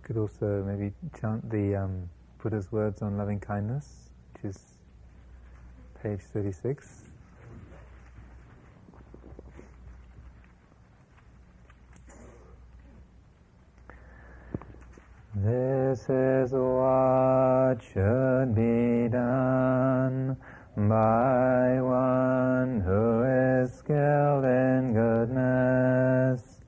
Could also maybe chant the Buddha's words on loving kindness, which is page 36. This is what should be done by one who is skilled in goodness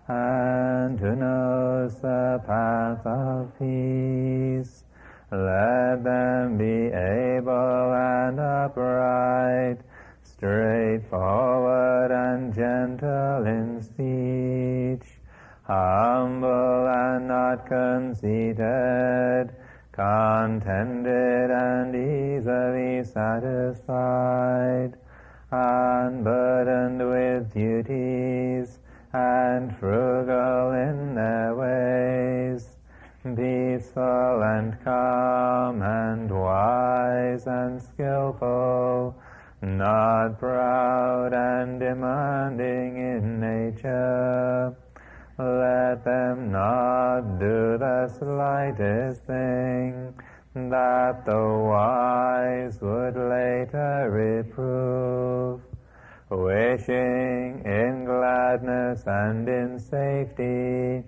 and who knows the path of peace. Let them be able and upright, straightforward and gentle in speech, humble and not conceited, contented and easily satisfied, unburdened with duties, and frugal in their ways, peaceful and calm and wise and skillful, not proud and demanding in nature. Let them not do the slightest thing that the wise would later reprove, wishing in gladness and in safety,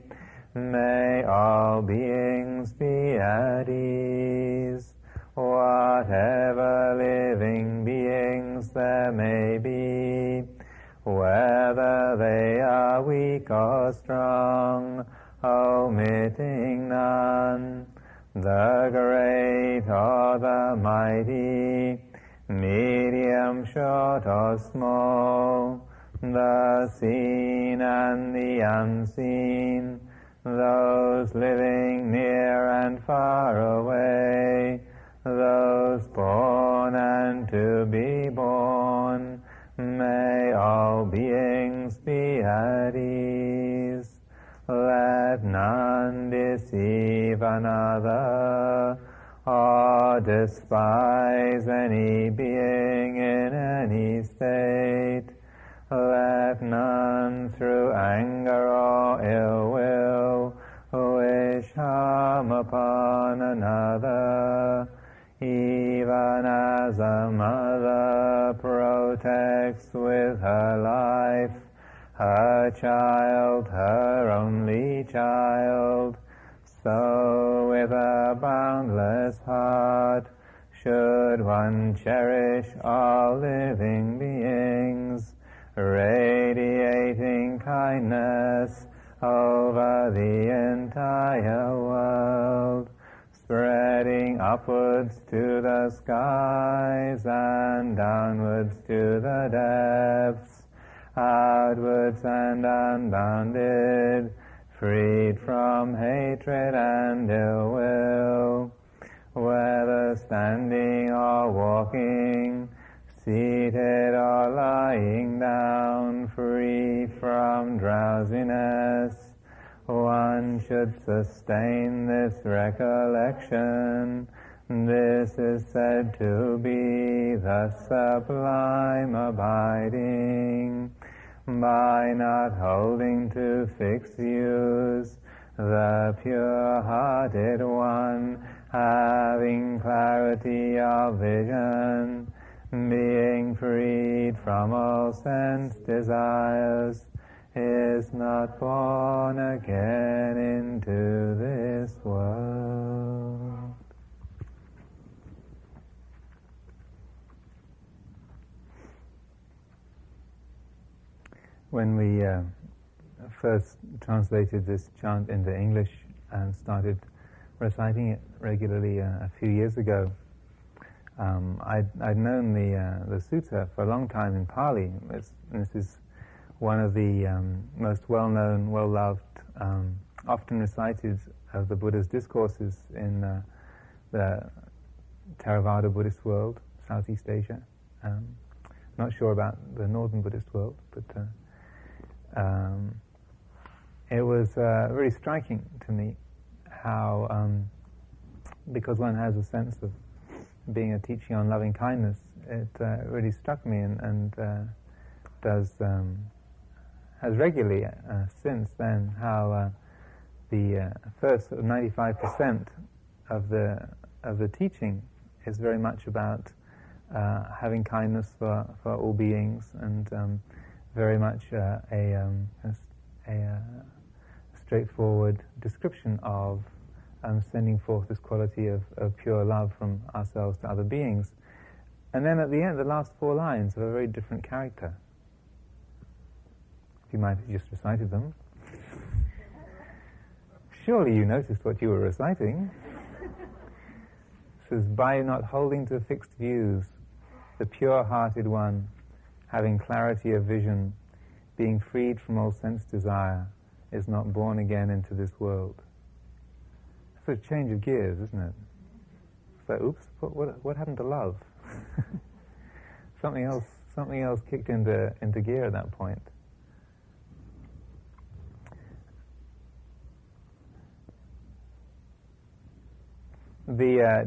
may all beings be at ease. Whatever living beings there may be, whether they are weak or strong, omitting none, the great or the mighty, medium, short or small, the seen and the unseen, those living near and far away, those born and to be born, may all beings be at ease. Let none deceive another or despise any being in any state. Let none through anger or ill will wish harm upon another, even as a mother protects with her life her child, her only child, so with a boundless heart should one cherish all living beings, radiating kindness over the entire world, spreading upwards to the skies and downwards to the depths, outwards and unbounded, freed from hatred and ill will, whether standing or walking, seated or lying down, free from drowsiness. One should sustain this recollection. This is said to be the sublime abiding. By not holding to fixed views, the pure-hearted one, having clarity of vision, being freed from all sense desires, is not born again into this world. When we first translated this chant into English and started reciting it regularly a few years ago, I'd known the sutta for a long time in Pali. This is one of the most well-known, well-loved, often recited of the Buddha's discourses in the Theravada Buddhist world, Southeast Asia. Not sure about the Northern Buddhist world, but it was really striking to me how, because one has a sense of being a teaching on loving kindness, it really struck me and has regularly since then how first sort of 95% of the teaching is very much about having kindness for all beings, and very much a straightforward description of sending forth this quality of pure love from ourselves to other beings. And then at the end, the last 4 lines are a very different character. You might have just recited them. Surely you noticed what you were reciting. It says, by not holding to fixed views, the pure-hearted one, having clarity of vision, being freed from all sense desire, is not born again into this world. That's a change of gears, isn't it? It's like, oops, what happened to love? something else kicked into gear at that point.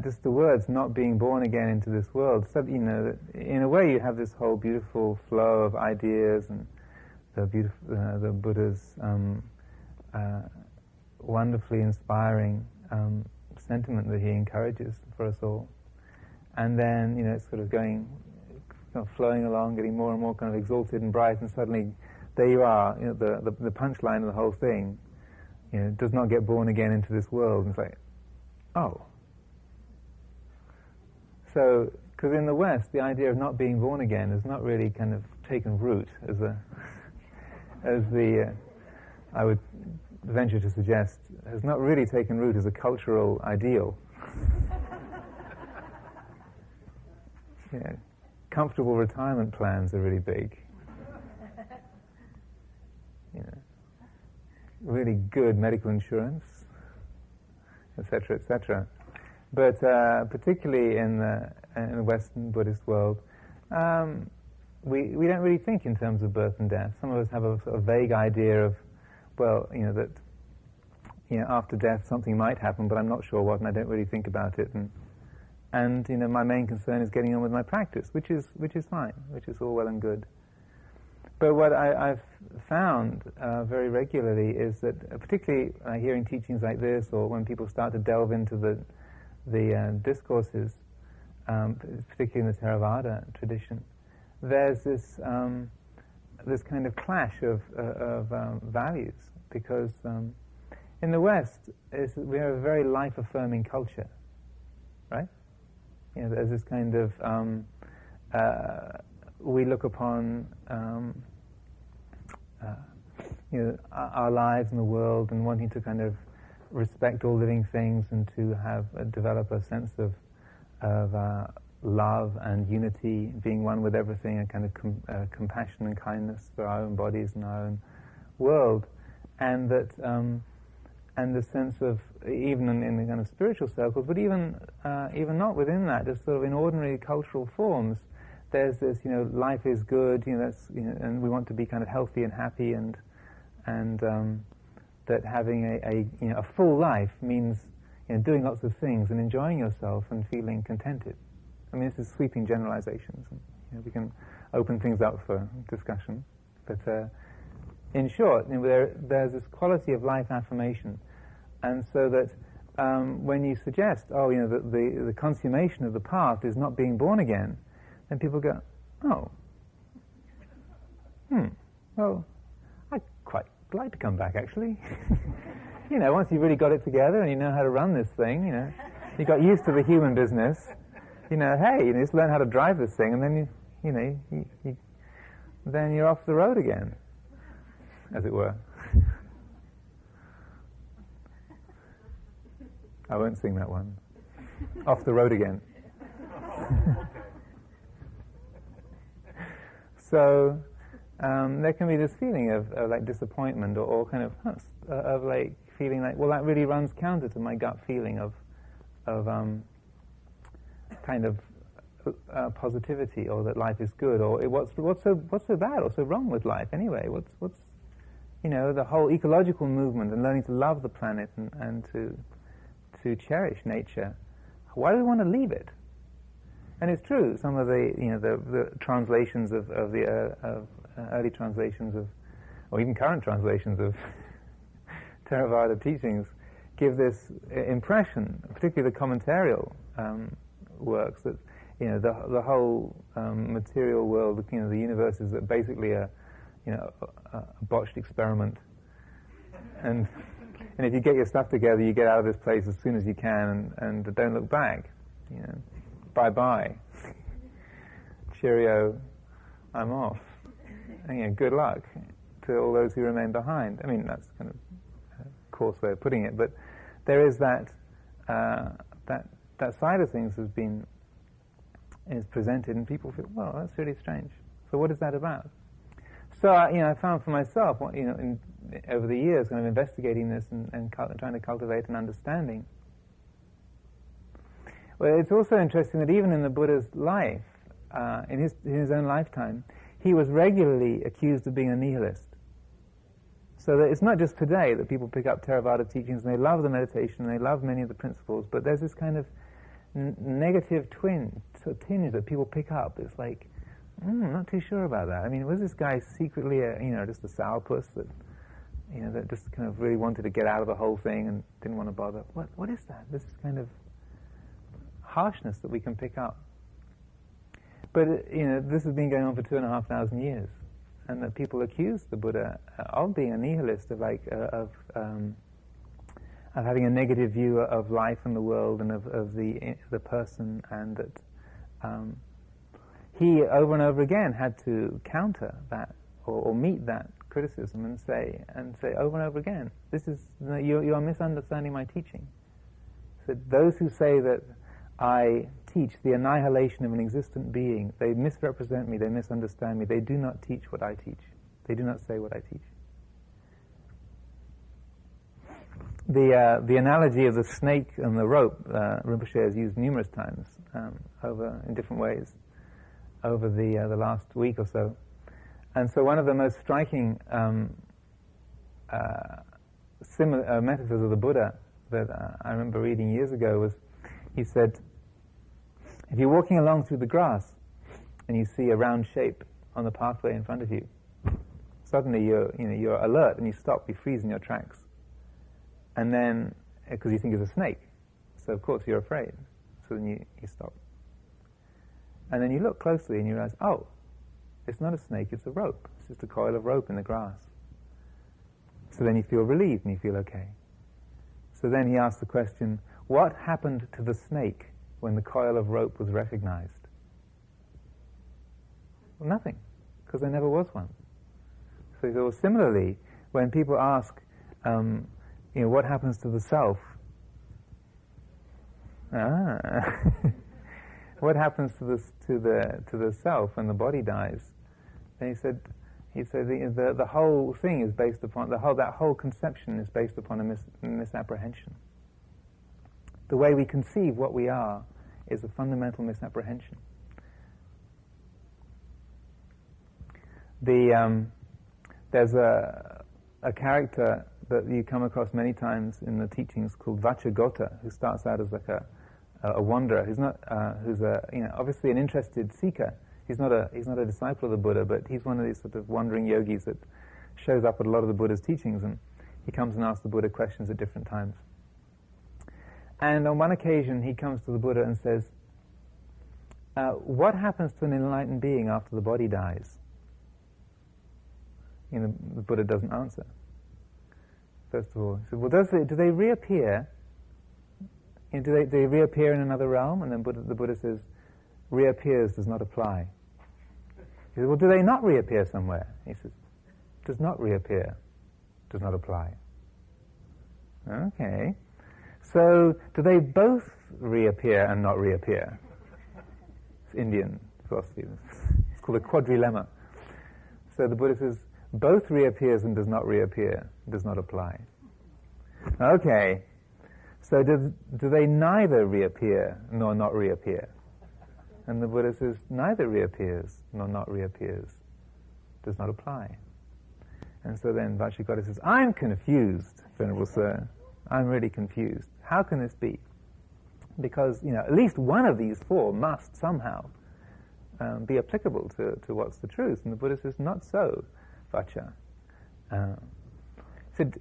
Just the words "not being born again into this world." So, in a way, you have this whole beautiful flow of ideas and the Buddha's wonderfully inspiring sentiment that he encourages for us all. And then, it's sort of flowing along, getting more and more kind of exalted and bright, and suddenly there you are. The punchline of the whole thing, does not get born again into this world. And it's like, oh. So, because in the West, the idea of not being born again has not really kind of taken root I would venture to suggest, has not really taken root as a cultural ideal. Comfortable retirement plans are really big. Really good medical insurance, etc., etc. But particularly in the Western Buddhist world, we don't really think in terms of birth and death. Some of us have a sort of vague idea of, that after death something might happen, but I'm not sure what, and I don't really think about it. And my main concern is getting on with my practice, which is fine, which is all well and good. But what I've found very regularly is that, particularly hearing teachings like this, or when people start to delve into the discourses, particularly in the Theravada tradition, there's this kind of clash of values, because in the West we have a very life-affirming culture, right? There's this kind of we look upon our lives in the world and wanting to kind of respect all living things and to develop a sense of love and unity, being one with everything, and kind of compassion and kindness for our own bodies and our own world, and that and the sense of, even in the kind of spiritual circles, but even not within that, just sort of in ordinary cultural forms, there's this, life is good, and we want to be kind of healthy and happy, and that having a full life means doing lots of things and enjoying yourself and feeling contented. I mean, this is sweeping generalizations, and we can open things up for discussion. But in short, there's this quality of life affirmation, and so that when you suggest, the consummation of the path is not being born again, then people go, well, I'd quite like to come back, actually. Once you've really got it together and you know how to run this thing, you got used to the human business, hey, just learn how to drive this thing, and then then you're off the road again, as it were. I won't sing that one. Off the road again. So there can be this feeling of like disappointment, or kind of like feeling like, well, that really runs counter to my gut feeling of kind of positivity, or that life is good, or what's so bad or so wrong with life anyway? What's the whole ecological movement and learning to love the planet and to cherish nature. Why do we want to leave it? And it's true. Some of the translations of early translations of, or even current translations of Theravada teachings give this impression, particularly the commentarial works, that the whole material world, the universe is basically a botched experiment, and if you get your stuff together, you get out of this place as soon as you can, and don't look back. Bye bye, cheerio, I'm off. And, good luck to all those who remain behind. I mean, that's kind of a coarse way of putting it, but there is that side of things is presented, and people feel, well, that's really strange. So what is that about? So I found for myself, over the years, kind of investigating this and trying to cultivate an understanding. Well, it's also interesting that even in the Buddha's life, in his own lifetime, he was regularly accused of being a nihilist. So that it's not just today that people pick up Theravada teachings and they love the meditation and they love many of the principles, but there's this kind of negative tinge that people pick up. It's like, I'm not too sure about that. I mean, was this guy secretly just a sourpuss that just kind of really wanted to get out of the whole thing and didn't want to bother? What is that? This kind of harshness that we can pick up. But this has been going on for 2,500 years, and that people accuse the Buddha of being a nihilist, of having a negative view of life and the world and of the person, and that he over and over again had to counter that or meet that criticism and say over and over again, you are misunderstanding my teaching. So those who say that I teach the annihilation of an existent being, they misrepresent me, they misunderstand me, they do not teach what I teach. They do not say what I teach. The analogy of the snake and the rope, Rinpoche has used numerous times in different ways over the last week or so. And so one of the most striking metaphors of the Buddha that I remember reading years ago was, he said, if you're walking along through the grass and you see a round shape on the pathway in front of you, suddenly you're alert and you stop, you freeze in your tracks. And then, because you think it's a snake, so of course you're afraid. So then you stop. And then you look closely and you realize, oh, it's not a snake, it's a rope. It's just a coil of rope in the grass. So then you feel relieved and you feel okay. So then he asked the question, what happened to the snake when the coil of rope was recognized? Well, nothing, because there never was one. So he said, well, similarly, when people ask, what happens to the self? What happens to the self when the body dies? And he said the whole thing is based upon that whole conception is based upon a misapprehension. The way we conceive what we are is a fundamental misapprehension. There's a character that you come across many times in the teachings called Vacchagotta, who starts out as like a wanderer, who's obviously an interested seeker. He's not a disciple of the Buddha, but he's one of these sort of wandering yogis that shows up at a lot of the Buddha's teachings, and he comes and asks the Buddha questions at different times. And on one occasion, he comes to the Buddha and says, what happens to an enlightened being after the body dies? The Buddha doesn't answer. First of all, he said, well, do they reappear? Do they reappear in another realm? And then the Buddha says, reappears does not apply. He said, well, do they not reappear somewhere? He says, does not reappear, does not apply. Okay. So, do they both reappear and not reappear? It's Indian philosophy. It's called a quadrilemma. So the Buddha says, both reappears and does not reappear, does not apply. Okay. So do they neither reappear nor not reappear? And the Buddha says, neither reappears nor not reappears, does not apply. And so then Vacchagotta says, I'm confused, Venerable Sir. I'm really confused. How can this be? Because, at least one of these four must somehow be applicable to what's the truth. And the Buddha says, not so, Vaccha. said,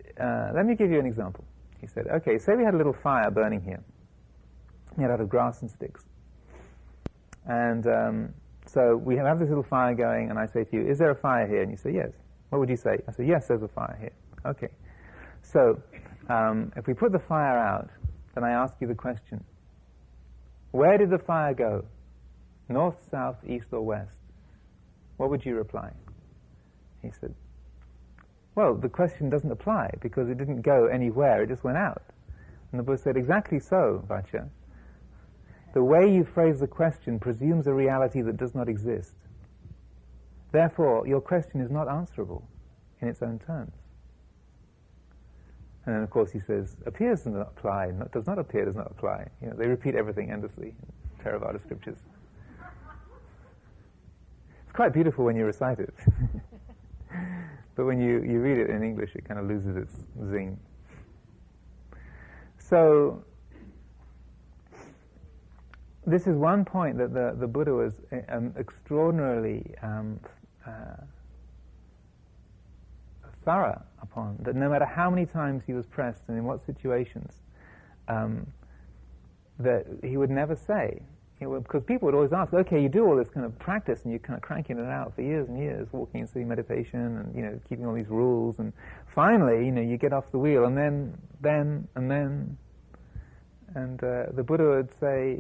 let me give you an example. He said, okay, say we had a little fire burning here, made out of grass and sticks. And so we have this little fire going, and I say to you, is there a fire here? And you say, yes. What would you say? I say, yes, there's a fire here. Okay. So if we put the fire out, then I ask you the question, where did the fire go? North, south, east, or west? What would you reply? He said, well, the question doesn't apply because it didn't go anywhere, it just went out. And the Buddha said, exactly so, Vajja. The way you phrase the question presumes a reality that does not exist. Therefore, your question is not answerable in its own terms. And then, of course, he says, appears does not apply, does not appear does not apply. You know, they repeat everything endlessly in Theravada scriptures. It's quite beautiful when you recite it. But when you read it in English, it kind of loses its zing. So, this is one point that the Buddha was extraordinarily thorough upon, that no matter how many times he was pressed and in what situations, that he would never say, because people would always ask, okay, you do all this kind of practice and you're kind of cranking it out for years and years, walking and sitting meditation and, keeping all these rules, and finally, you get off the wheel, and then, and the Buddha would say,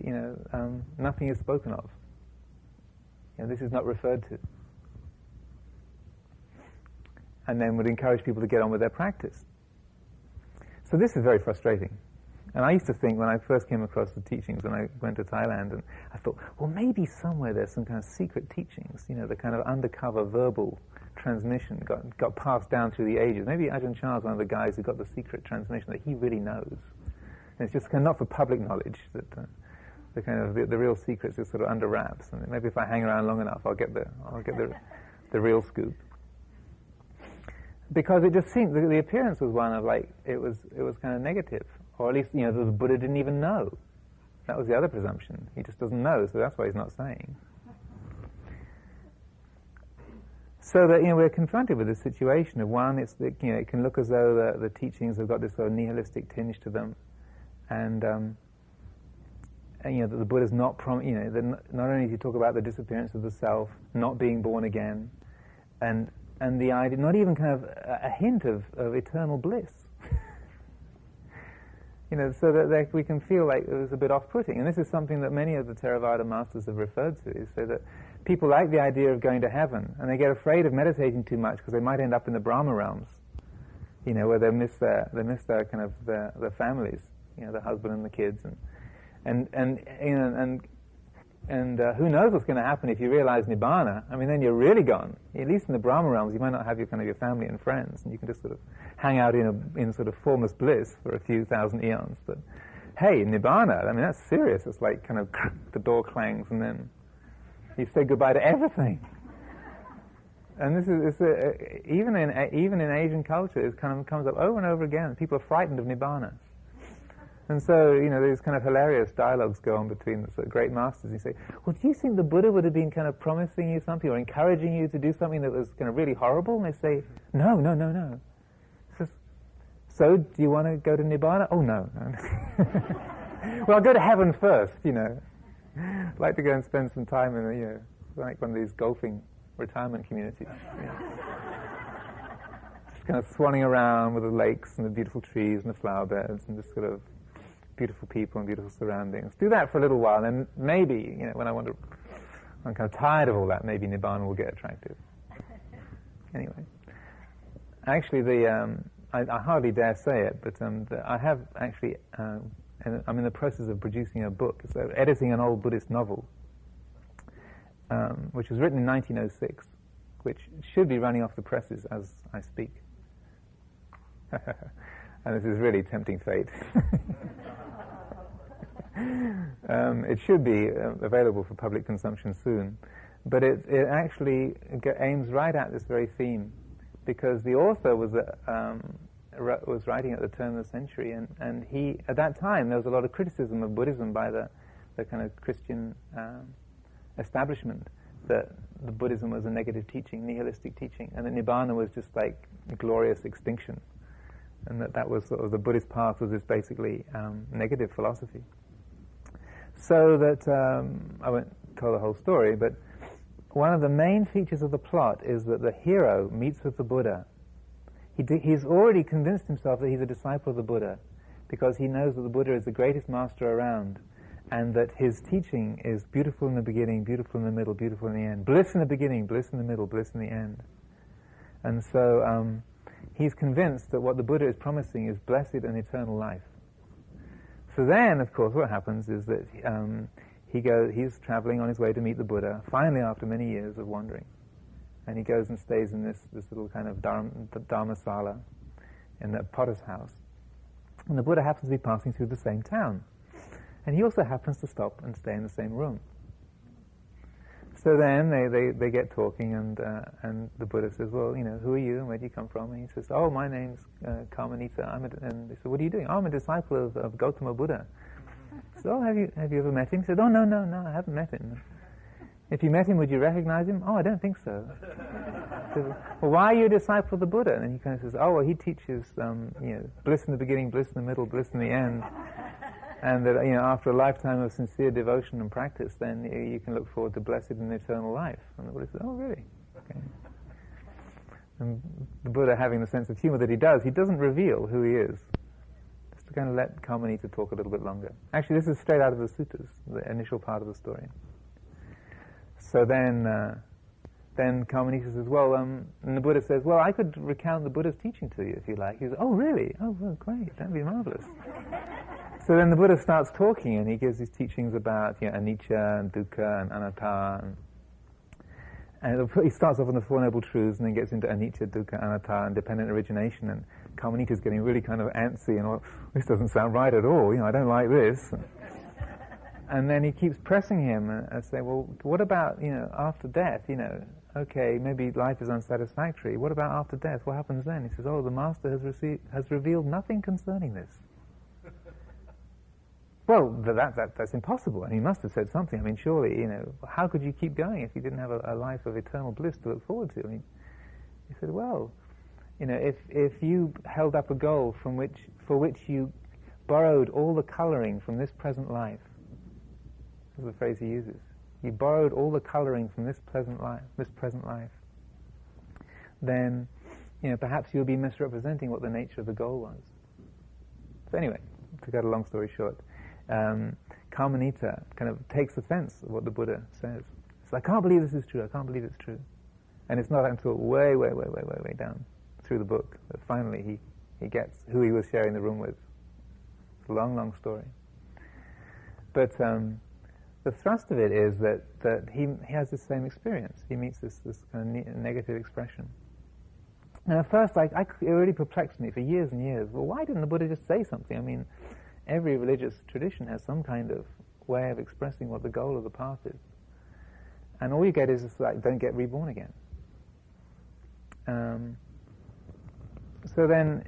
nothing is spoken of. This is not referred to. And then would encourage people to get on with their practice. So this is very frustrating. And I used to think, when I first came across the teachings when I went to Thailand, and I thought, well, maybe somewhere there's some kind of secret teachings, the kind of undercover verbal transmission got passed down through the ages. Maybe Ajahn Chah's one of the guys who got the secret transmission that he really knows. And it's just kind of not for public knowledge, that the kind of the real secrets is sort of under wraps. And maybe if I hang around long enough, I'll get the real scoop. Because it just seemed the appearance was one of it was kind of negative, or at least the Buddha didn't even know. That was the other presumption. He just doesn't know, so that's why he's not saying. So that we're confronted with this situation of one, it's that it can look as though the teachings have got this sort of nihilistic tinge to them, and that the Buddha's not not only does he talk about the disappearance of the self, not being born again, and the idea, not even kind of a hint of eternal bliss. So that we can feel like it was a bit off-putting. And this is something that many of the Theravada masters have referred to, is so that people like the idea of going to heaven, and they get afraid of meditating too much because they might end up in the Brahma realms, where they miss their kind of their families, the husband and the kids, and who knows what's going to happen if you realize nibbāna. I mean, then you're really gone. At least in the Brahma realms, you might not have your family and friends, and you can just sort of hang out in sort of formless bliss for a few thousand eons. But hey, nibbāna, I mean, that's serious. It's like kind of the door clangs, and then you say goodbye to everything. And this is even in Asian culture, it kind of comes up over and over again. People are frightened of nibbāna. And so, these kind of hilarious dialogues go on between the sort of great masters. You say, well, do you think the Buddha would have been kind of promising you something or encouraging you to do something that was kind of really horrible? And they say, no. So, do you want to go to Nibbāna? Oh, no. Well, I'll go to heaven first, I'd like to go and spend some time in, like one of these golfing retirement communities. Just kind of swanning around with the lakes and the beautiful trees and the flower beds and just sort of beautiful people and beautiful surroundings. Do that for a little while, and then maybe, when I'm kind of tired of all that, maybe Nibbāna will get attractive. Anyway, actually, I hardly dare say it, but I have actually, and I'm in the process of producing a book, so editing an old Buddhist novel, which was written in 1906, which should be running off the presses as I speak. And this is really tempting fate. It should be available for public consumption soon, but it actually aims right at this very theme, because the author was writing at the turn of the century, and he, at that time, there was a lot of criticism of Buddhism by the kind of Christian establishment, that the Buddhism was a negative teaching, nihilistic teaching, and that Nibbāna was just like glorious extinction. and that was sort of the Buddhist path was this basically negative philosophy. So that, I won't tell the whole story, but one of the main features of the plot is that the hero meets with the Buddha. He's already convinced himself that he's a disciple of the Buddha, because he knows that the Buddha is the greatest master around, and that his teaching is beautiful in the beginning, beautiful in the middle, beautiful in the end. Bliss in the beginning, bliss in the middle, bliss in the end. And so he's convinced that what the Buddha is promising is blessed and eternal life. So then, of course, what happens is that he's traveling on his way to meet the Buddha, finally after many years of wandering. And he goes and stays in this little kind of dharmasala in the potter's house. And the Buddha happens to be passing through the same town. And he also happens to stop and stay in the same room. So then they get talking, and the Buddha says, well, who are you and where do you come from? And he says, oh, my name's Karmanita. And they said, what are you doing? Oh, I'm a disciple of Gautama Buddha. So, oh, have you ever met him? He said, oh, no, I haven't met him. If you met him, would you recognize him? Oh, I don't think so. He says, well, why are you a disciple of the Buddha? And he kind of says, oh, well, he teaches, bliss in the beginning, bliss in the middle, bliss in the end. And that, after a lifetime of sincere devotion and practice, then you can look forward to blessed and eternal life. And the Buddha says, oh, really? Okay. And the Buddha, having the sense of humor that he doesn't reveal who he is. Just to kind of let Karmanita talk a little bit longer. Actually, this is straight out of the suttas, the initial part of the story. So then Karmanita says, well, and the Buddha says, well, I could recount the Buddha's teaching to you if you like. He says, oh, really? Oh, well, great. That'd be marvelous. So then the Buddha starts talking, and he gives his teachings about anicca and dukkha and anatta. And he starts off on the Four Noble Truths and then gets into anicca, dukkha, anatta, and dependent origination. And Karmanita's getting really kind of antsy and, this doesn't sound right at all. I don't like this. And then he keeps pressing him and say, well, what about, after death? Okay, maybe life is unsatisfactory. What about after death? What happens then? He says, oh, the Master has revealed nothing concerning this. Well, that's impossible. And he must have said something. I mean, surely, how could you keep going if you didn't have a life of eternal bliss to look forward to? I mean, he said, well, if you held up a goal for which you borrowed all the coloring from this present life, this is the phrase he uses. You borrowed all the coloring from this present life, then, perhaps you'll be misrepresenting what the nature of the goal was. So anyway, to cut a long story short, Karmanita kind of takes offense at what the Buddha says. It's like, I can't believe this is true, I can't believe it's true. And it's not until way down through the book that finally he gets who he was sharing the room with. It's a long story. But the thrust of it is that he has the same experience. He meets this kind of negative expression. And at first, it really perplexed me for years and years. Well, why didn't the Buddha just say something? I mean, every religious tradition has some kind of way of expressing what the goal of the path is. And all you get is just like, don't get reborn again. So then,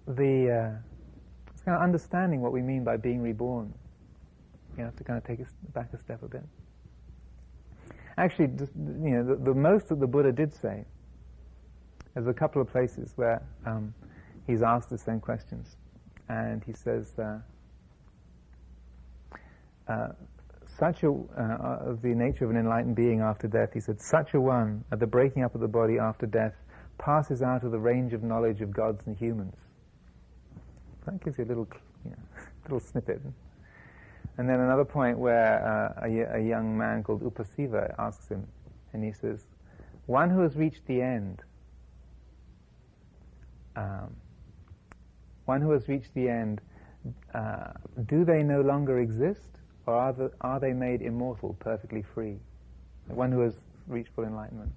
it's kind of understanding what we mean by being reborn. You have to kind of take it back a step a bit. Actually, the most that the Buddha did say, there's a couple of places where he's asked the same questions. And he says, the nature of an enlightened being after death, he said, such a one, at the breaking up of the body after death, passes out of the range of knowledge of gods and humans. That gives you a little snippet. And then another point where a young man called Upasiva asks him, and he says, one who has reached the end, do they no longer exist, or are they made immortal, perfectly free? One who has reached full enlightenment.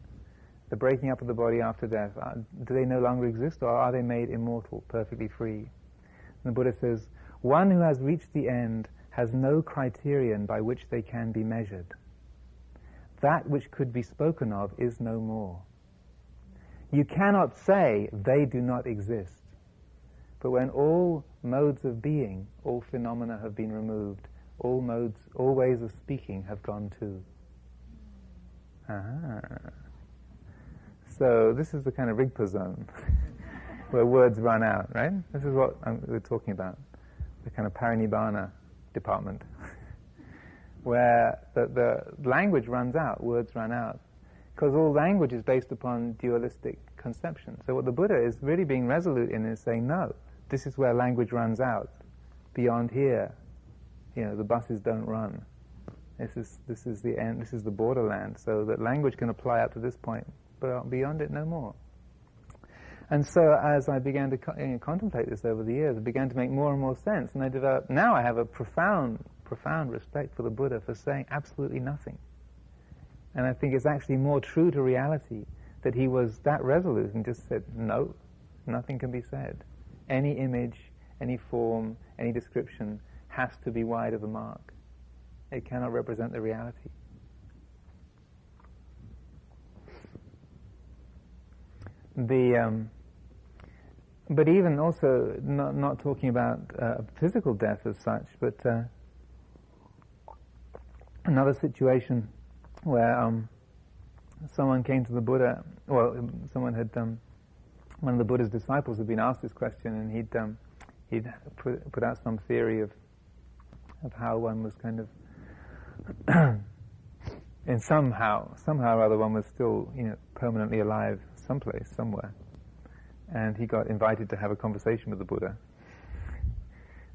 The breaking up of the body after death, do they no longer exist, or are they made immortal, perfectly free? And the Buddha says, one who has reached the end has no criterion by which they can be measured. That which could be spoken of is no more. You cannot say they do not exist. But when all modes of being, all phenomena have been removed, all ways of speaking have gone too. So this is the kind of Rigpa zone. where words run out, right? This is what we're talking about, the kind of parinibbāna department, where the language runs out, words run out, because all language is based upon dualistic conception. So what the Buddha is really being resolute in is saying, no, this is where language runs out. Beyond here, the buses don't run. This is the end. This is the borderland. So that language can apply up to this point, but beyond it, no more. And so, as I began to contemplate this over the years, it began to make more and more sense. And I developed. Now I have a profound respect for the Buddha for saying absolutely nothing. And I think it's actually more true to reality that he was that resolute and just said, no, nothing can be said. Any image, any form, any description has to be wide of the mark. It cannot represent the reality. But even also, not talking about physical death as such, but another situation where someone came to the Buddha. Well, someone had one of the Buddha's disciples had been asked this question, and he'd put out some theory of how one was kind of and somehow or other one was still permanently alive someplace, somewhere. And he got invited to have a conversation with the Buddha.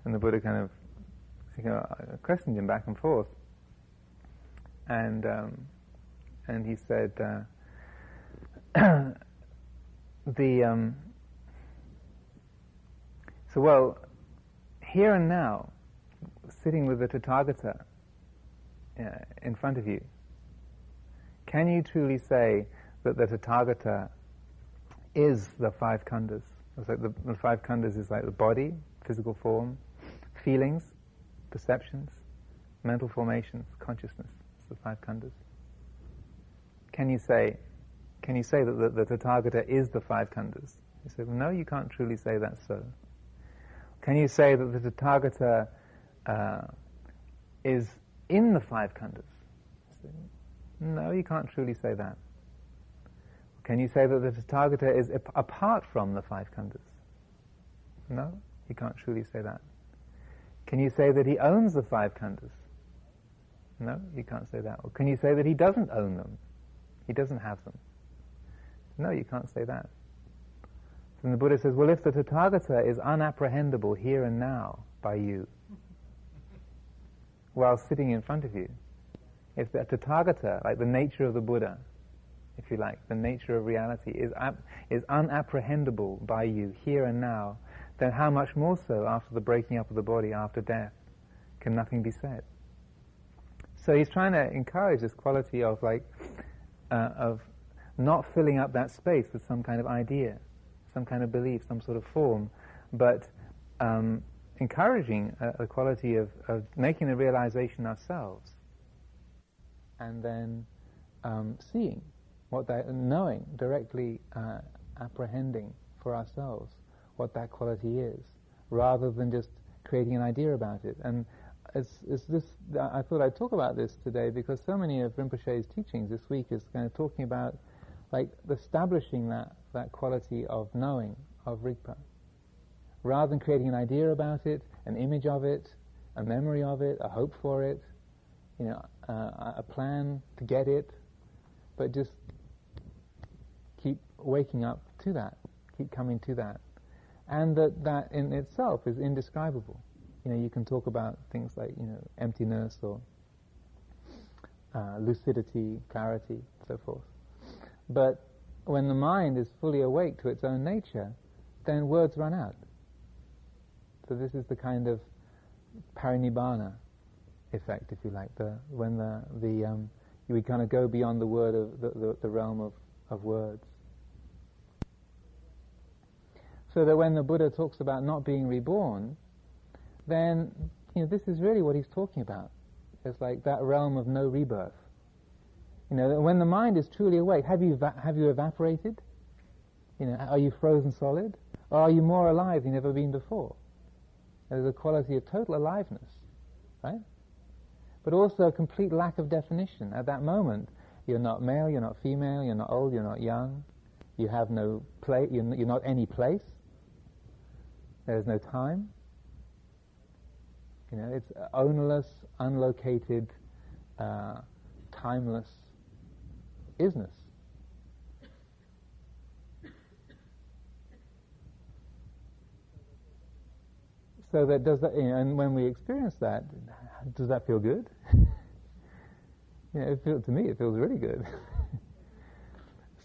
And the Buddha kind of questioned him back and forth. And he said, so well, here and now, sitting with the Tathagata in front of you, can you truly say that the Tathagata is the five khandas? It's like the five khandas is like the body, physical form, feelings, perceptions, mental formations, consciousness. It's the five khandas. Can you say that the Tathagata is the five khandas? He said, no, you can't truly say that's so. Can you say that the Tathagata is in the five khandas? No, you can't truly say that. Can you say that the Tathagata is apart from the five khandas? No, you can't truly say that. Can you say that he owns the five khandas? No, you can't say that. Or can you say that he doesn't own them? He doesn't have them? No, you can't say that. And the Buddha says, well, if the Tathagata is unapprehendable here and now by you, while sitting in front of you, if the Tathagata, like the nature of the Buddha, if you like, the nature of reality, is unapprehendable by you here and now, then how much more so after the breaking up of the body, after death, can nothing be said? So he's trying to encourage this quality of of not filling up that space with some kind of idea, some kind of belief, some sort of form, but encouraging a quality of making the realization ourselves, and then seeing knowing, directly apprehending for ourselves what that quality is, rather than just creating an idea about it. And it's this. I thought I'd talk about this today because so many of Rinpoche's teachings this week is kind of talking about establishing that quality of knowing of Rigpa, rather than creating an idea about it, an image of it, a memory of it, a hope for it, a plan to get it, but just keep waking up to that, keep coming to that, and that in itself is indescribable. You can talk about things like emptiness or lucidity, clarity, so forth. But when the mind is fully awake to its own nature, then words run out. So this is the kind of parinibbāna effect, if you like, when we kind of go beyond the word of the realm of words. So that when the Buddha talks about not being reborn, then this is really what he's talking about. It's like that realm of no rebirth. When the mind is truly awake, have you evaporated? Are you frozen solid? Or are you more alive than you've ever been before? There's a quality of total aliveness, right? But also a complete lack of definition. At that moment, you're not male, you're not female, you're not old, you're not young, you have no place, you're not any place, There's no time. It's ownerless, unlocated, timeless isness. So that does that, and when we experience that, does that feel good? To me, it feels really good.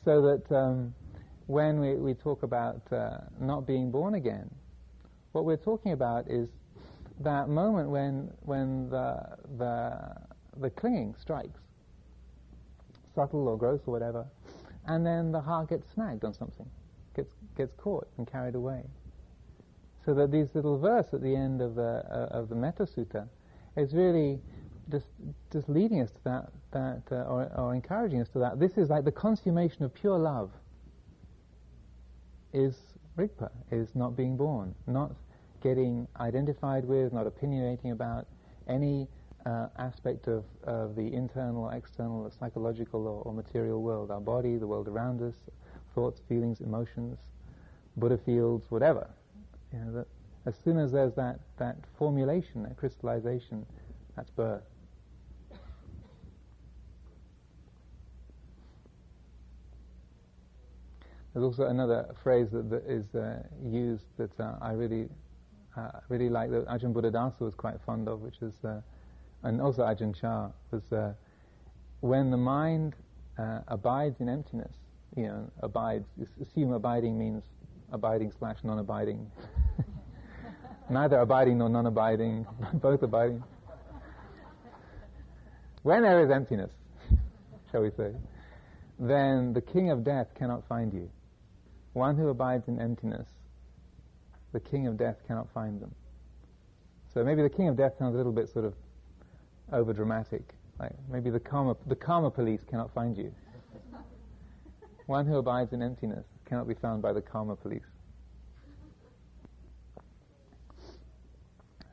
So that when we talk about not being born again, what we're talking about is that moment when the clinging strikes, subtle or gross or whatever, and then the heart gets snagged on something, gets caught and carried away. So that these little verse at the end of the Metta Sutta is really just leading us to that or encouraging us to that. This is like the consummation of pure love. Is rigpa, is not being born, not getting identified with, not opinionating about any aspect of the internal, external, psychological or material world, our body, the world around us, thoughts, feelings, emotions, Buddha fields, whatever. That as soon as there's that formulation, that crystallization, that's birth. There's also another phrase that is used that I really like, that Ajahn Buddhadasa was quite fond of, which is, and also Ajahn Chah, was when the mind abides in emptiness, abides, assume abiding means abiding / non-abiding. Neither abiding nor non-abiding, both abiding. When there is emptiness, shall we say, then the king of death cannot find you. One who abides in emptiness, the king of death cannot find them. So maybe the king of death sounds a little bit sort of over dramatic. Like maybe the karma police cannot find you. One who abides in emptiness cannot be found by the karma police.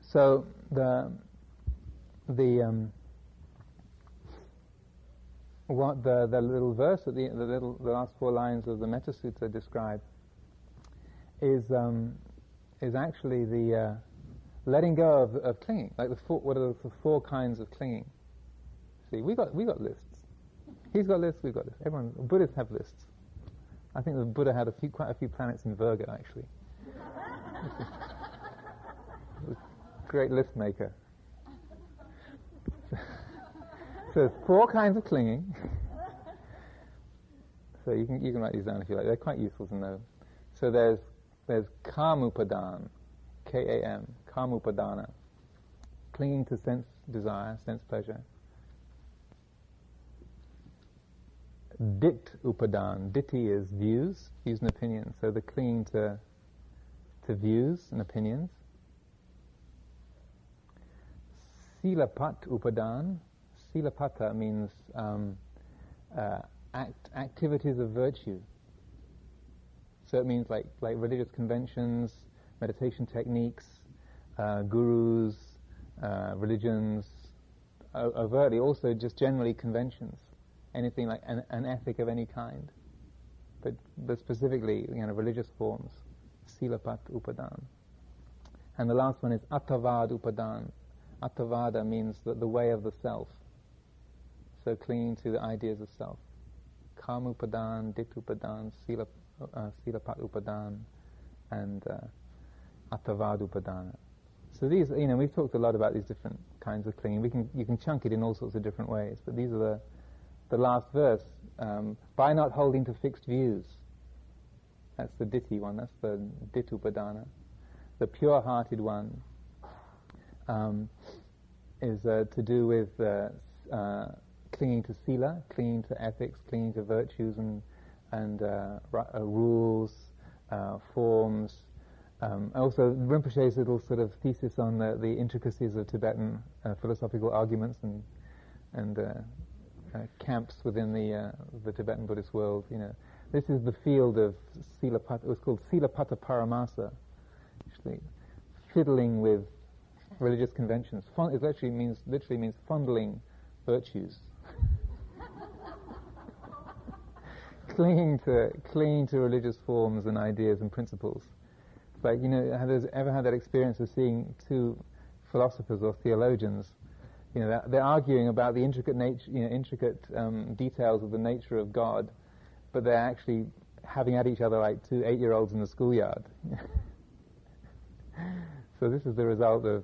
So what the little verse at the last 4 lines of the Metta Sutta describe is actually the letting go of clinging. Like what are the 4 kinds of clinging? See, we got lists. He's got lists. We've got lists. Everyone, Buddhists have lists. I think the Buddha had quite a few planets in Virgo, actually. Great list maker. So there's 4 kinds of clinging. So you can write these down if you like. They're quite useful to know. So there's kāmupadāna, K-A-M, kāmupadāna, clinging to sense desire, sense pleasure. Dit upadāna, ditti is views and opinions. So the clinging to views and opinions. Silapat upadāna. Silapata means activities of virtue. So it means like religious conventions, meditation techniques, gurus, religions, overtly also just generally conventions, anything like an ethic of any kind, but specifically religious forms. Silapat upadāna. And the last one is attavad upadāna. Attavada means the way of the self. So clinging to the ideas of self. Kāmupadāna, Dittupadāna, Silapat upadāna, and Attavad upadāna. So these, we've talked a lot about these different kinds of clinging. You can chunk it in all sorts of different ways, but these are the last verse. By not holding to fixed views. That's the Ditti one. That's the Dittupadāna. The pure-hearted one is to do with clinging to sila, clinging to ethics, clinging to virtues and rules, forms. Also, Rinpoche's little sort of thesis on the intricacies of Tibetan philosophical arguments and camps within the Tibetan Buddhist world. This is the field of silapata. It was called silapata paramasa, actually, fiddling with religious conventions. It literally means fondling virtues. clinging to religious forms and ideas and principles, It's like, have you ever had that experience of seeing two philosophers or theologians? They're arguing about the intricate details of the nature of God, but they're actually having at each other like two 8-year-olds in the schoolyard. So this is the result of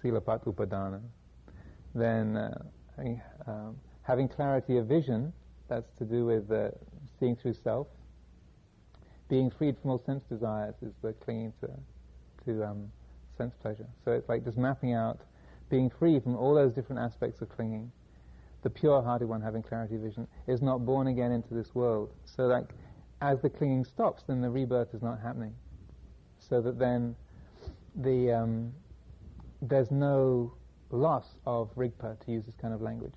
silapat upadana. Then having clarity of vision, that's to do with seeing through self. Being freed from all sense desires is the clinging to sense pleasure. So it's like just mapping out being free from all those different aspects of clinging. The pure-hearted one, having clarity of vision, is not born again into this world. So like, as the clinging stops, then the rebirth is not happening. So that then there's no loss of rigpa, to use this kind of language.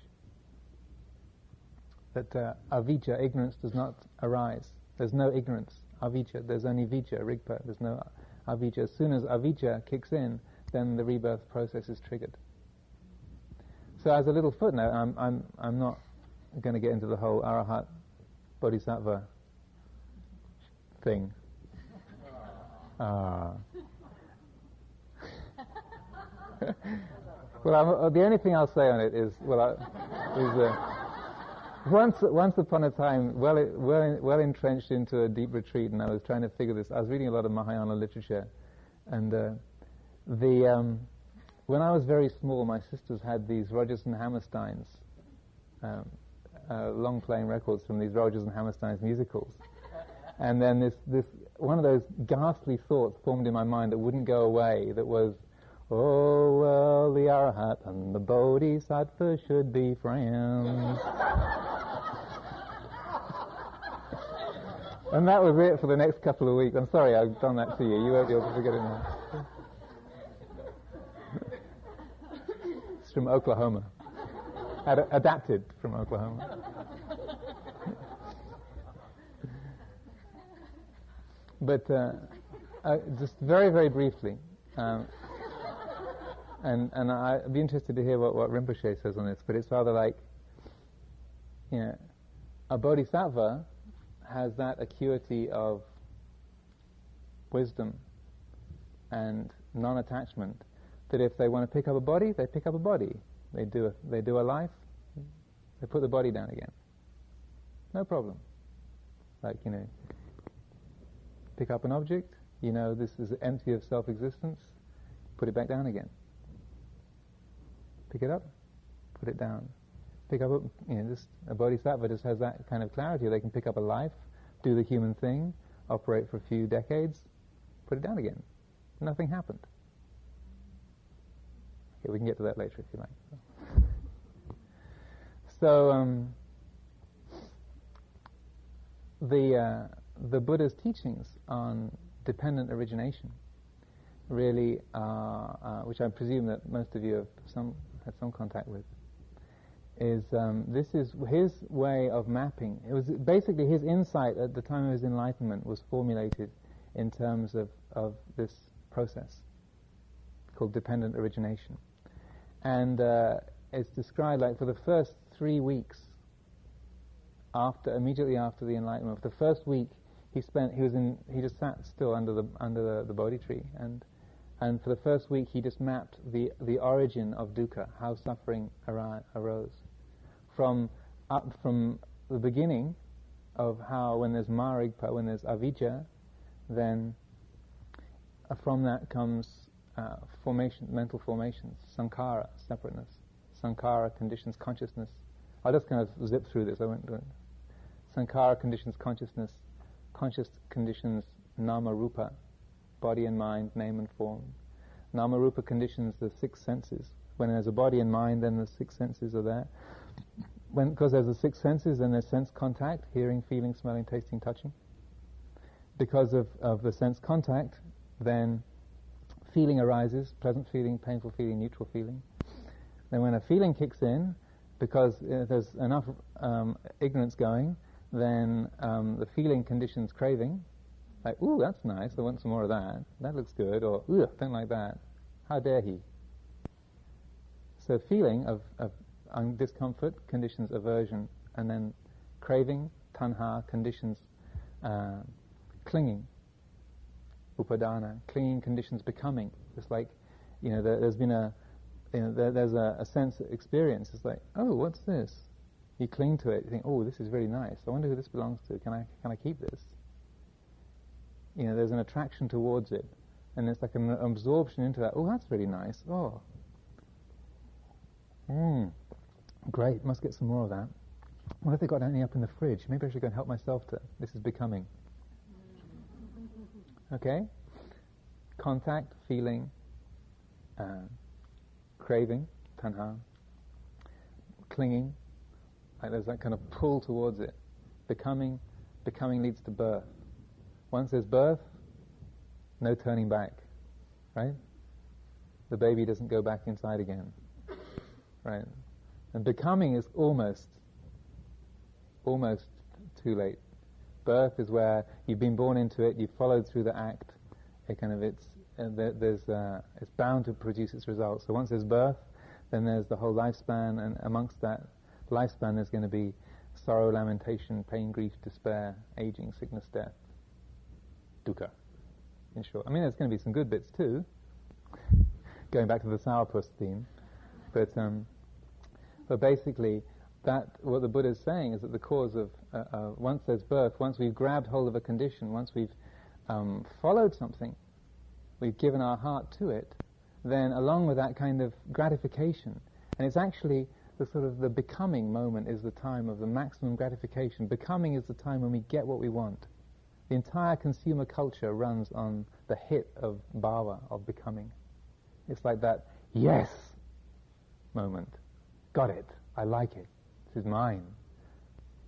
That avijja, ignorance, does not arise. There's no ignorance, avijja. There's only vijja, rigpa. There's no avijja. As soon as avijja kicks in, then the rebirth process is triggered. So as a little footnote, I'm not going to get into the whole arahat bodhisattva thing. Well, the only thing I'll say on it is, once upon a time, well entrenched into a deep retreat, and I was trying to figure this. I was reading a lot of Mahayana literature, and when I was very small, my sisters had these Rodgers and Hammersteins, long-playing records from these Rodgers and Hammersteins musicals. And then this one of those ghastly thoughts formed in my mind that wouldn't go away, that was, oh, well, the Arahat and the Bodhisattva should be friends. And that was it for the next couple of weeks. I'm sorry I've done that to you. You won't be able to forget it now. It's from Oklahoma. Adapted from Oklahoma. But just very, very briefly, and I'd be interested to hear what Rinpoche says on this, but it's rather like, a bodhisattva has that acuity of wisdom and non-attachment that if they want to pick up a body, they pick up a body. They do a life, they put the body down again. No problem. Like, pick up an object, this is empty of self-existence, put it back down again. Pick it up, put it down. Pick up, a bodhisattva just has that kind of clarity. They can pick up a life, do the human thing, operate for a few decades, put it down again. Nothing happened. Okay, we can get to that later if you like. So, the Buddha's teachings on dependent origination really are, which I presume that most of you have had some contact with, is this is his way of mapping. It was basically his insight at the time of his enlightenment was formulated in terms of this process called dependent origination. And it's described like for the first 3 weeks immediately after the enlightenment. For the first week he just sat still under the Bodhi tree, and for the first week he just mapped the origin of dukkha, how suffering arose from the beginning of how when there's marigpa, when there's avijja, then from that comes mental formations, sankhara, separateness, sankhara conditions consciousness. I'll just kind of zip through this, I won't do it. Sankhara conditions consciousness, conscious conditions nama rupa, body and mind, name and form. Nama rupa conditions the 6 senses. When there's a body and mind, then the 6 senses are there. Because there's the 6 senses, then there's sense contact, hearing, feeling, smelling, tasting, touching. Because of the sense contact, then feeling arises, pleasant feeling, painful feeling, neutral feeling. Then when a feeling kicks in, because there's enough ignorance going, then the feeling conditions craving, like, ooh, that's nice, I want some more of that, that looks good, or, ooh, don't like that, how dare he. So feeling of discomfort conditions aversion, and then craving, tanha, conditions clinging. upadana, clinging conditions becoming. It's like, there's been there's a sense of experience. It's like, oh, what's this? You cling to it. You think, oh, this is really nice. I wonder who this belongs to. Can I keep this? There's an attraction towards it, and it's like an absorption into that. Oh, that's really nice. Oh, great. Must get some more of that. What if they got any up in the fridge? Maybe I should go and help myself to. This is becoming. Okay? Contact, feeling, craving, tanha, clinging, like there's that kind of pull towards it. Becoming leads to birth. Once there's birth, no turning back, right? The baby doesn't go back inside again, right? And becoming is almost too late. Birth is where you've been born into it, you've followed through the act. It's bound to produce its results. So once there's birth, then there's the whole lifespan, and amongst that lifespan there's going to be sorrow, lamentation, pain, grief, despair, aging, sickness, death, dukkha, in short. I mean, there's going to be some good bits too, going back to the sourpuss theme, but basically, what the Buddha is saying is that the cause of once there's birth, once we've grabbed hold of a condition, once we've followed something, we've given our heart to it, then along with that kind of gratification, and it's actually the sort of the becoming moment is the time of the maximum gratification. Becoming is the time when we get what we want. The entire consumer culture runs on the hit of bhava, of becoming. It's like that, yes, moment. Got it. I like it. This is mine.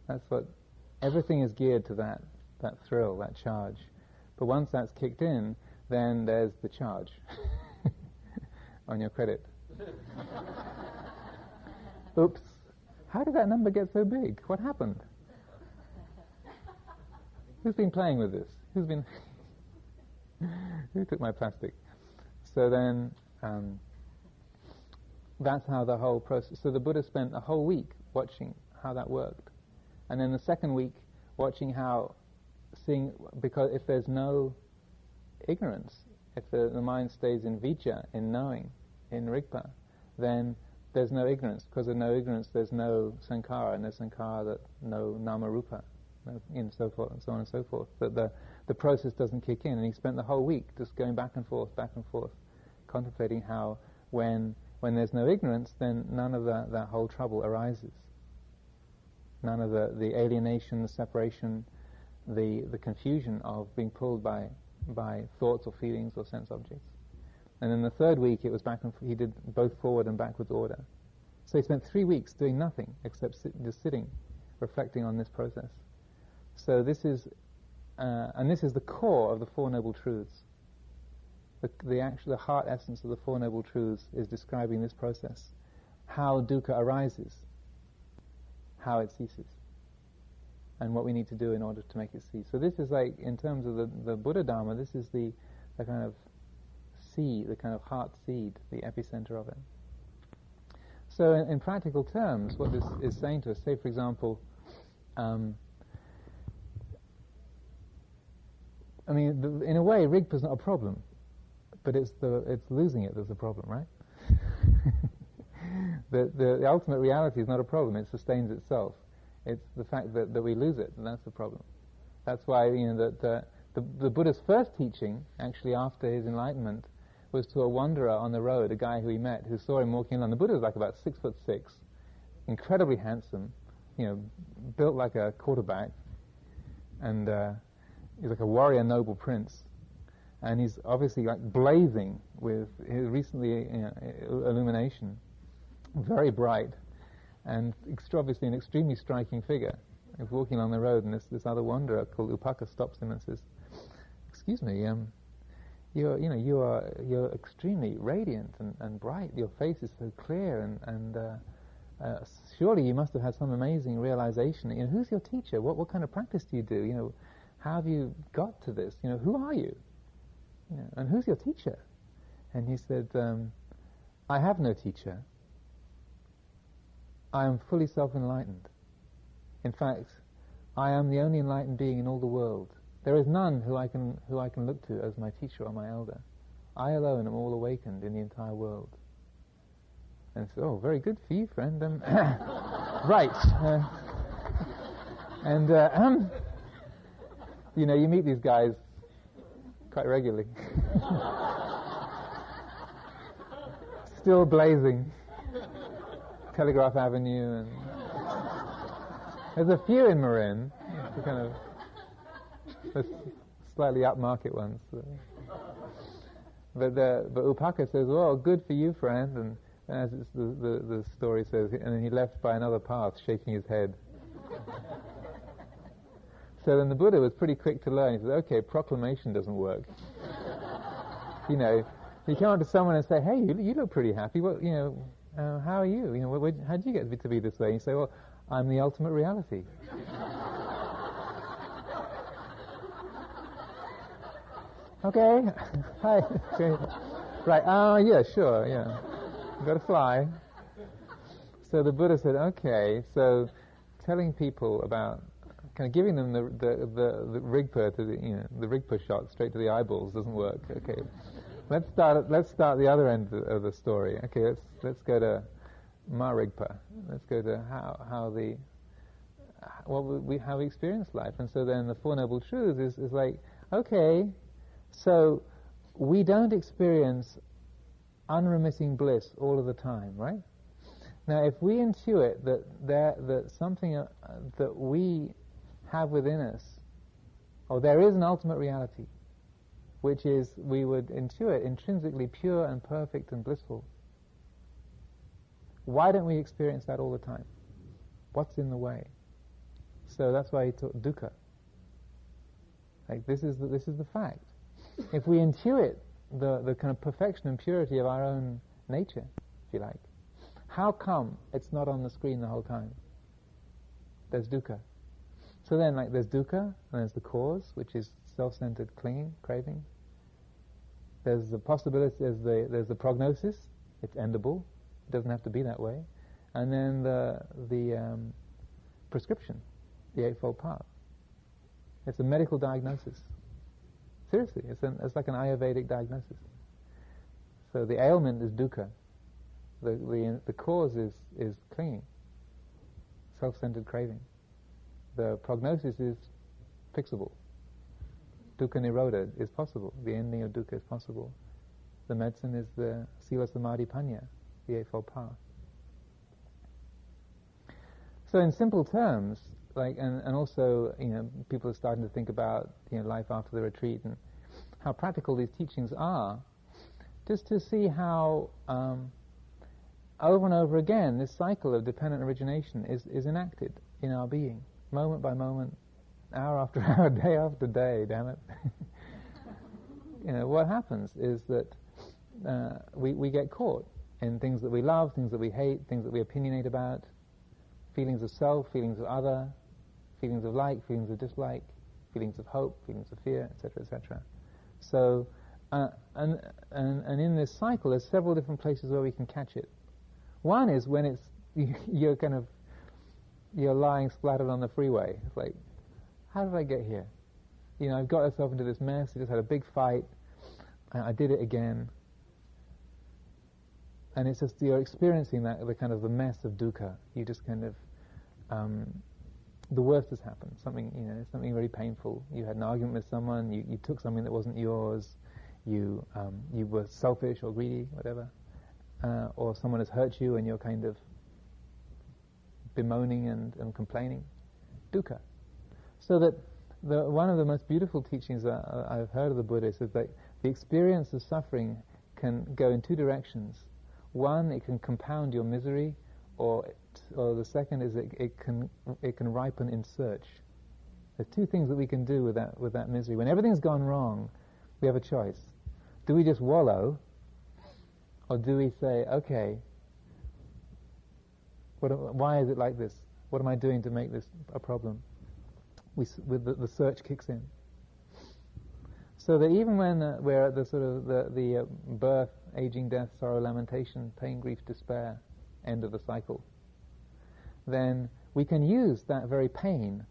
That's what, everything is geared to that thrill, that charge. But once that's kicked in, then there's the charge on your credit. Oops. How did that number get so big? What happened? Who's been playing with this? Who took my plastic? So then, that's how the whole process. So the Buddha spent a whole week watching how that worked, and then the second week watching because if there's no ignorance, if the mind stays in vicca, in knowing, in rigpa, then there's no ignorance. Because of no ignorance, there's no sankhara, and there's sankhara, no nama-rupa, and so forth, and so on and so forth. That the process doesn't kick in, and he spent the whole week just going back and forth, contemplating how when there's no ignorance, then none of that whole trouble arises. None of the alienation, the separation, the confusion of being pulled by thoughts or feelings or sense objects. And then the third week it was he did both forward and backwards order. So he spent 3 weeks doing nothing except just sitting, reflecting on this process. So this is the core of the Four Noble Truths. The heart essence of the Four Noble Truths is describing this process, how dukkha arises, how it ceases, and what we need to do in order to make it cease. So this is like, in terms of the Buddha Dhamma, this is the kind of seed, the kind of heart seed, the epicenter of it. So in practical terms, what this is saying to us, say for example, in a way, rigpa's not a problem, but it's losing it that's a problem, right? The ultimate reality is not a problem; it sustains itself. It's the fact that we lose it, and that's the problem. That's why the Buddha's first teaching, actually after his enlightenment, was to a wanderer on the road, a guy who he met, who saw him walking along. The Buddha was like about 6'6", incredibly handsome, built like a quarterback, and he's like a warrior noble prince. And he's obviously like blazing with his recently illumination, very bright, and obviously an extremely striking figure. He's walking along the road, and this other wanderer called Upaka stops him and says, "Excuse me, you're extremely radiant and bright. Your face is so clear, and surely you must have had some amazing realization. Who's your teacher? What kind of practice do you do? How have you got to this? Who are you? And who's your teacher?" And he said, "I have no teacher. I am fully self-enlightened. In fact, I am the only enlightened being in all the world. There is none who I can look to as my teacher or my elder. I alone am all awakened in the entire world. And so, oh, very good for you, friend. Right. You meet these guys quite regularly. Still blazing. Telegraph Avenue, and there's a few in Marin, the kind of the slightly upmarket ones. But Upaka says, "Well, good for you, friend." And as the story says, and then he left by another path, shaking his head. So then the Buddha was pretty quick to learn. He said, "Okay, proclamation doesn't work. You come up to someone and say, 'Hey, you look pretty happy. Well, how are you? How did you get to be this way?' And you say, 'Well, I'm the ultimate reality.'" Okay. Hi. Okay. Right. Yeah, sure. Yeah. You've got to fly. So the Buddha said, okay. So telling people about, kind of giving them the rigpa to the rigpa shot straight to the eyeballs doesn't work. Okay. Let's start the other end of the story. Okay. Let's go to Marigpa. Let's go to how we experience life. And so then the Four Noble Truths is like, okay, so we don't experience unremitting bliss all of the time, right? Now, if we intuit that something that we have within us, or there is an ultimate reality, which is, we would intuit, intrinsically pure and perfect and blissful, why don't we experience that all the time? What's in the way? So that's why he taught dukkha. Like, this is the fact. If we intuit the kind of perfection and purity of our own nature, if you like, how come it's not on the screen the whole time? There's dukkha. So then, there's dukkha, and there's the cause, which is self-centered clinging, craving. There's the possibility, there's the prognosis, it's endable, it doesn't have to be that way. And then the prescription, the Eightfold Path. It's a medical diagnosis. Seriously, it's like an Ayurvedic diagnosis. So the ailment is dukkha. The cause is clinging, self-centered craving. The prognosis is fixable. Dukkha nirodha is possible. The ending of dukkha is possible. The medicine is the sila samadhi panya, the Eightfold Path. So in simple terms, and also, people are starting to think about, life after the retreat and how practical these teachings are, just to see how, over and over again, this cycle of dependent origination is enacted in our being, moment by moment, hour after hour, day after day, damn it. What happens is that we get caught in things that we love, things that we hate, things that we opinionate about, feelings of self, feelings of other, feelings of like, feelings of dislike, feelings of hope, feelings of fear, etc., etc. So, and in this cycle, there's several different places where we can catch it. One is when you're lying splattered on the freeway. It's like, how did I get here? I've got myself into this mess. I just had a big fight. I did it again. And it's just, you're experiencing the kind of the mess of dukkha. You just kind of, the worst has happened. Something very painful. You had an argument with someone. You took something that wasn't yours. You were selfish or greedy, whatever. Or someone has hurt you and you're kind of bemoaning and complaining. Dukkha. So that one of the most beautiful teachings that I've heard of the Buddha is that the experience of suffering can go in two directions. One, it can compound your misery, or the second is it can ripen in search. There's two things that we can do with that misery. When everything's gone wrong, we have a choice. Do we just wallow, or do we say, okay, why is it like this? What am I doing to make this a problem? The search kicks in. So that even when we're at the sort of the birth, aging, death, sorrow, lamentation, pain, grief, despair end of the cycle, then we can use that very pain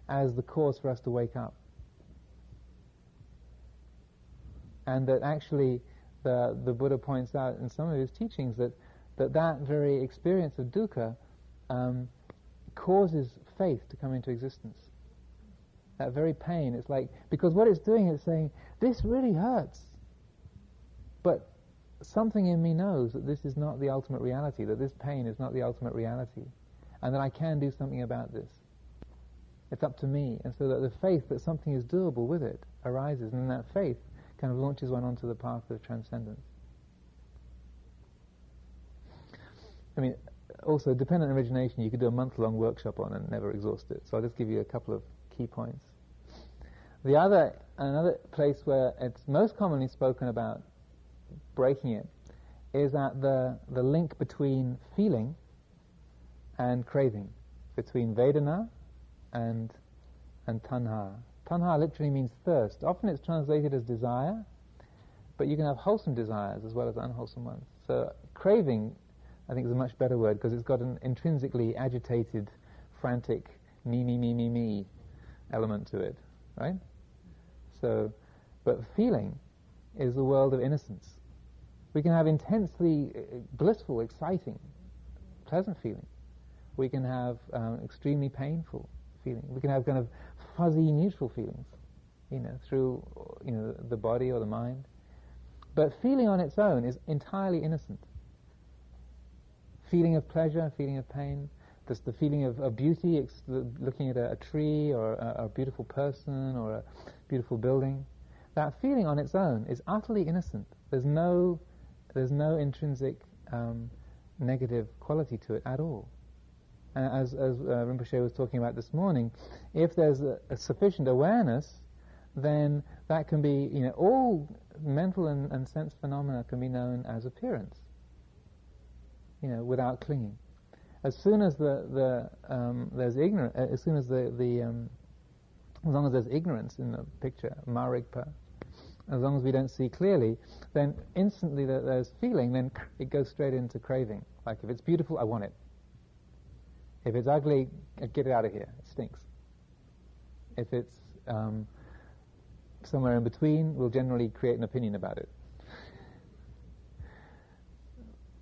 as the cause for us to wake up. And that actually the Buddha points out in some of his teachings that very experience of dukkha causes faith to come into existence. That very pain, it's like, because what it's doing is saying, this really hurts, but something in me knows that this is not the ultimate reality, that this pain is not the ultimate reality, and that I can do something about this. It's up to me. And so that the faith that something is doable with it arises, and that faith kind of launches one onto the path of transcendence. I mean, also, dependent origination, you could do a month-long workshop on and never exhaust it. So I'll just give you a couple of key points. Another place where it's most commonly spoken about breaking it is at the link between feeling and craving, between Vedana and tanha. Tanha literally means thirst. Often it's translated as desire, but you can have wholesome desires as well as unwholesome ones. So craving, I think, is a much better word because it's got an intrinsically agitated, frantic, me element to it, right? So, but feeling is the world of innocence. We can have intensely blissful, exciting, pleasant feeling. We can have extremely painful feeling. We can have kind of fuzzy, neutral feelings, through the body or the mind. But feeling on its own is entirely innocent. Feeling of pleasure, feeling of pain, the feeling of beauty, looking at a tree or a beautiful person or a beautiful building. That feeling on its own is utterly innocent. There's no intrinsic negative quality to it at all. And as Rinpoche was talking about this morning, if there's a sufficient awareness, then that can be, all mental and sense phenomena can be known as appearance, without clinging. As soon as there's ignorance, as long as there's ignorance in the picture, marigpa, as long as we don't see clearly, then instantly there's feeling, then it goes straight into craving. Like if it's beautiful, I want it. If it's ugly, get it out of here, it stinks. If it's somewhere in between, we'll generally create an opinion about it.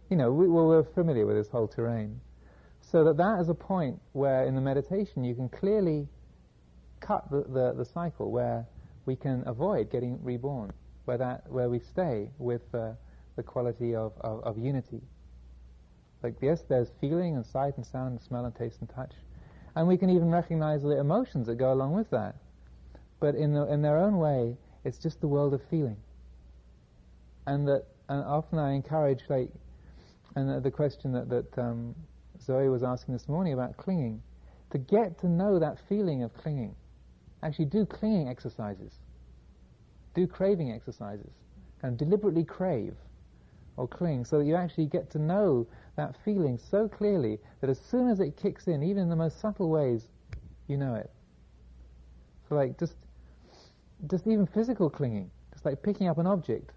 We're familiar with this whole terrain. So that is a point where in the meditation you can clearly cut the cycle, where we can avoid getting reborn, where we stay with the quality of unity. Like, yes, there's feeling and sight and sound and smell and taste and touch, and we can even recognize the emotions that go along with that. But in their own way, it's just the world of feeling. And often I encourage, and the question that Zoe was asking this morning about clinging, to get to know that feeling of clinging. Actually do clinging exercises. Do craving exercises. And deliberately crave or cling so that you actually get to know that feeling so clearly that as soon as it kicks in, even in the most subtle ways, you know it. So like just even physical clinging, just like picking up an object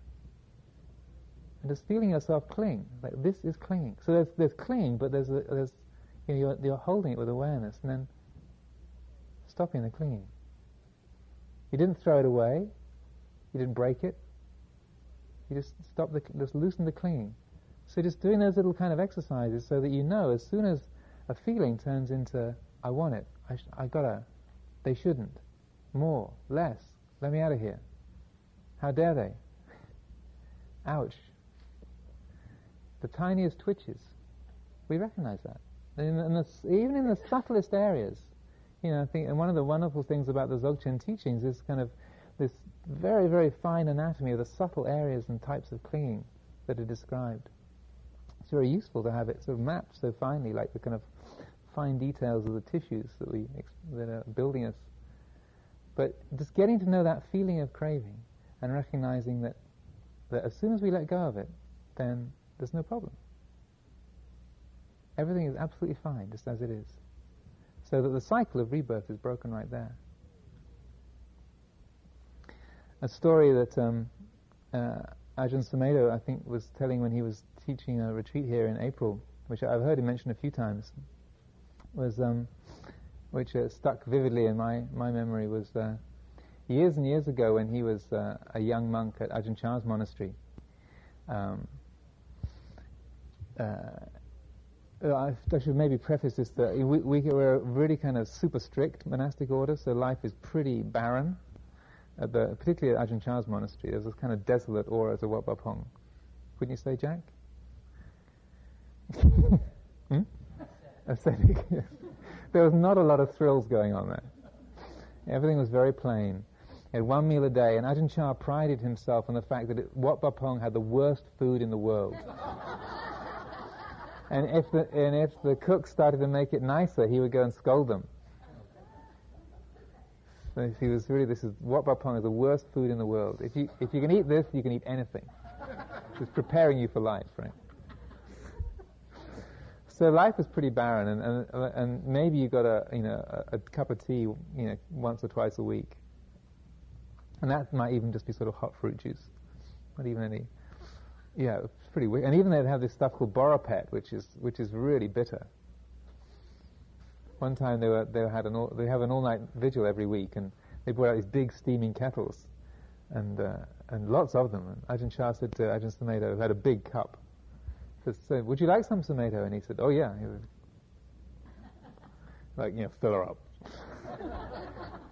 and just feeling yourself cling, like this is clinging. So there's clinging, but there's you're holding it with awareness and then stopping the clinging. You didn't throw it away, you didn't break it, you just just loosen the clinging. So just doing those little kind of exercises so that you know as soon as a feeling turns into I want it, I gotta, they shouldn't, more, less, let me out of here, how dare they, ouch. The tiniest twitches, we recognize that. And even in the subtlest areas, I think, and one of the wonderful things about the Dzogchen teachings is kind of this very, very fine anatomy of the subtle areas and types of clinging that are described. It's very useful to have it sort of mapped so finely, like the kind of fine details of the tissues that are building us. But just getting to know that feeling of craving and recognizing that as soon as we let go of it, then there's no problem. Everything is absolutely fine, just as it is. So that the cycle of rebirth is broken right there. A story that Ajahn Amaro, I think, was telling when he was teaching a retreat here in April, which I've heard him mention a few times, was which stuck vividly in my memory, was years and years ago when he was a young monk at Ajahn Chah's monastery. I should maybe preface this that we were a really kind of super strict monastic order, so life is pretty barren. Particularly at Ajahn Chah's monastery, there's this kind of desolate aura as a Wat Pah Pong. Wouldn't you say, Jack? Ascetic. Yes. There was not a lot of thrills going on there. Everything was very plain. He had one meal a day, and Ajahn Chah prided himself on the fact that Wat Pah Pong had the worst food in the world. And if the cook started to make it nicer, he would go and scold them. So he was really, Wat Pah Pong is the worst food in the world. If you can eat this, you can eat anything. It's preparing you for life, right? So life was pretty barren, and maybe you got a cup of tea, once or twice a week, and that might even just be sort of hot fruit juice, not even any. Yeah, it's pretty weird. And even they'd have this stuff called borapet, which is really bitter. One time they have an all-night vigil every week, and they brought out these big steaming kettles, and lots of them. And Ajahn Chah said to Ajahn Sumedho, who had a big cup, said, "Would you like some, Sumedho?" And he said, "Oh yeah." He would, fill her up.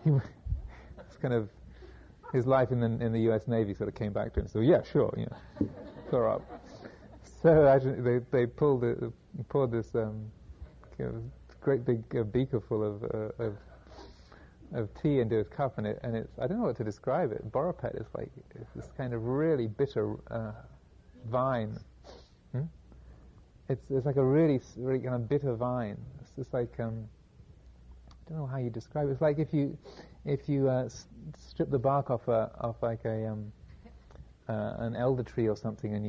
It's kind of his life in the U.S. Navy sort of came back to him. So yeah, sure, fill her up. So they poured this great big beaker full of tea into his cup, and it's I don't know what to describe it. Borapet is it's this kind of really bitter vine. It's like a really kind of bitter vine. It's just like I don't know how you describe it. It's like if you strip the bark off an elder tree or something, and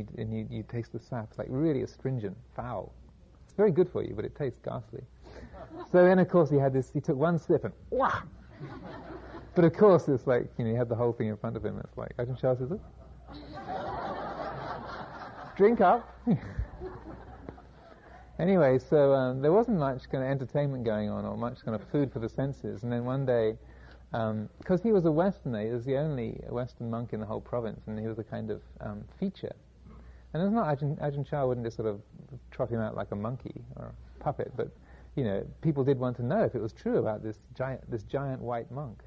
you taste the sap. It's like really astringent, foul. It's very good for you, but it tastes ghastly. So then, of course, he took one sip and wah! But of course, it's like he had the whole thing in front of him. It's like Ajahn Chah says, "Drink up." Anyway, so there wasn't much kind of entertainment going on or much kind of food for the senses. And then one day, because he was a Westerner, he was the only Western monk in the whole province, and he was a kind of feature. And it's not Ajahn Chah wouldn't just sort of trot him out like a monkey or a puppet, but people did want to know if it was true about this giant white monk.